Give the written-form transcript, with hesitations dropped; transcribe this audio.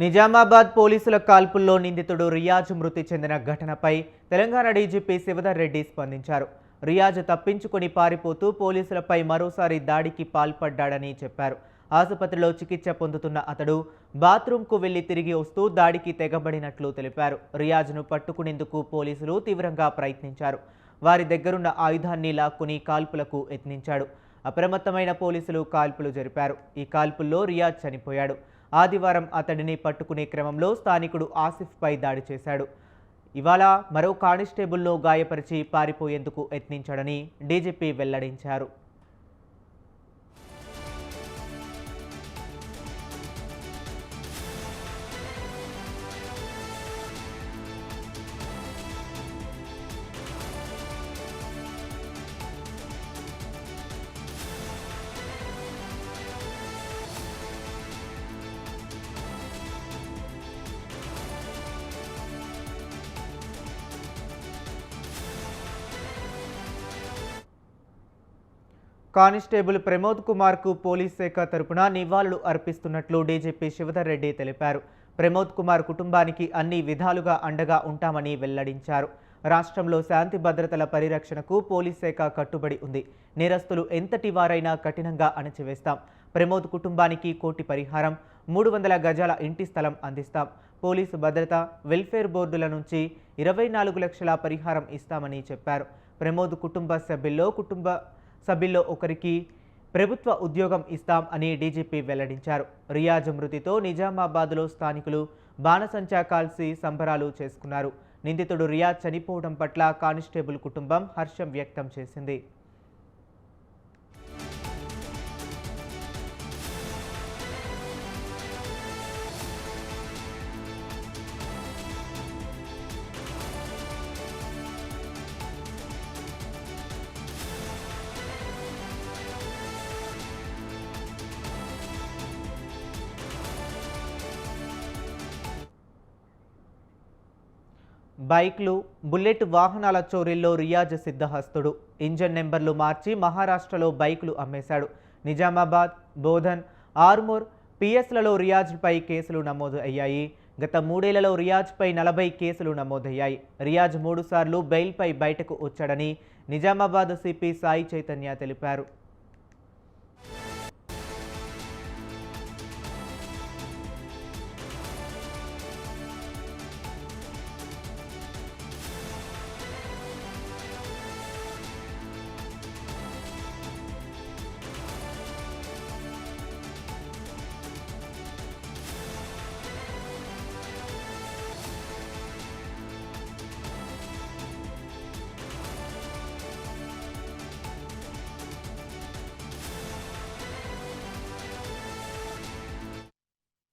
నిజామాబాద్ పోలీసుల కాల్పుల్లో నిందితుడు రియాజ్ మృతి చెందిన ఘటనపై తెలంగాణ డీజీపీ శివధర్ రెడ్డి స్పందించారు. రియాజ్ తప్పించుకొని పారిపోతూ పోలీసులపై మరోసారి దాడికి పాల్పడ్డాడని చెప్పారు. ఆసుపత్రిలో చికిత్స పొందుతున్న అతడు బాత్రూంకు వెళ్లి తిరిగి వస్తూ దాడికి తెగబడినట్లు తెలిపారు. రియాజ్ను పట్టుకునేందుకు పోలీసులు తీవ్రంగా ప్రయత్నించారు. వారి దగ్గరున్న ఆయుధాన్ని లాక్కుని కాల్పులకు యత్నించాడు. అప్రమత్తమైన పోలీసులు కాల్పులు జరిపారు. ఈ కాల్పుల్లో రియాజ్ చనిపోయాడు. ఆదివారం అతడిని పట్టుకునే క్రమంలో స్థానికుడు ఆసిఫ్పై దాడి చేశాడు. ఇవాళ మరో కానిస్టేబుల్ను గాయపరిచి పారిపోయేందుకు యత్నించాడని డీజీపీ వెల్లడించారు. కానిస్టేబుల్ ప్రమోద్ కుమార్కు పోలీస్ శాఖ తరపున నివాళులు అర్పిస్తున్నట్లు డీజీపీ శివధర్ రెడ్డి తెలిపారు. ప్రమోద్ కుమార్ కుటుంబానికి అన్ని విధాలుగా అండగా ఉంటామని వెల్లడించారు. రాష్ట్రంలో శాంతి భద్రతల పరిరక్షణకు పోలీస్ శాఖ కట్టుబడి ఉంది. నేరస్తులు ఎంతటి వారైనా కఠినంగా అణచివేస్తాం. ప్రమోద్ కుటుంబానికి కోటి పరిహారం, 300 గజాల ఇంటి స్థలం అందిస్తాం. పోలీసు భద్రత, వెల్ఫేర్ బోర్డుల నుంచి 24 లక్షల పరిహారం ఇస్తామని చెప్పారు. ప్రమోద్ కుటుంబ సభ్యుల్లో ఒకరికి ప్రభుత్వ ఉద్యోగం ఇస్తాం అని డీజీపీ వెల్లడించారు. రియాజ్ మృతితో నిజామాబాద్లో స్థానికులు బాణసంచా కాల్సి సంబరాలు చేసుకున్నారు. నిందితుడు రియాజ్ చనిపోవడం పట్ల కానిస్టేబుల్ కుటుంబం హర్షం వ్యక్తం చేసింది. బైక్లు, బుల్లెట్ వాహనాల చోరీల్లో రియాజ్ సిద్ధహస్తుడు. ఇంజన్ నెంబర్లు మార్చి మహారాష్ట్రలో బైకులు అమ్మేశాడు. నిజామాబాద్, బోధన్, ఆర్మూర్ పిఎస్లలో రియాజ్పై కేసులు నమోదు అయ్యాయి. గత 3 ఏళ్లలో రియాజ్పై 40 కేసులు నమోదయ్యాయి. రియాజ్ 3 సార్లు బెయిల్పై బయటకు వచ్చాడని నిజామాబాద్ సిపి సాయి చైతన్య తెలిపారు.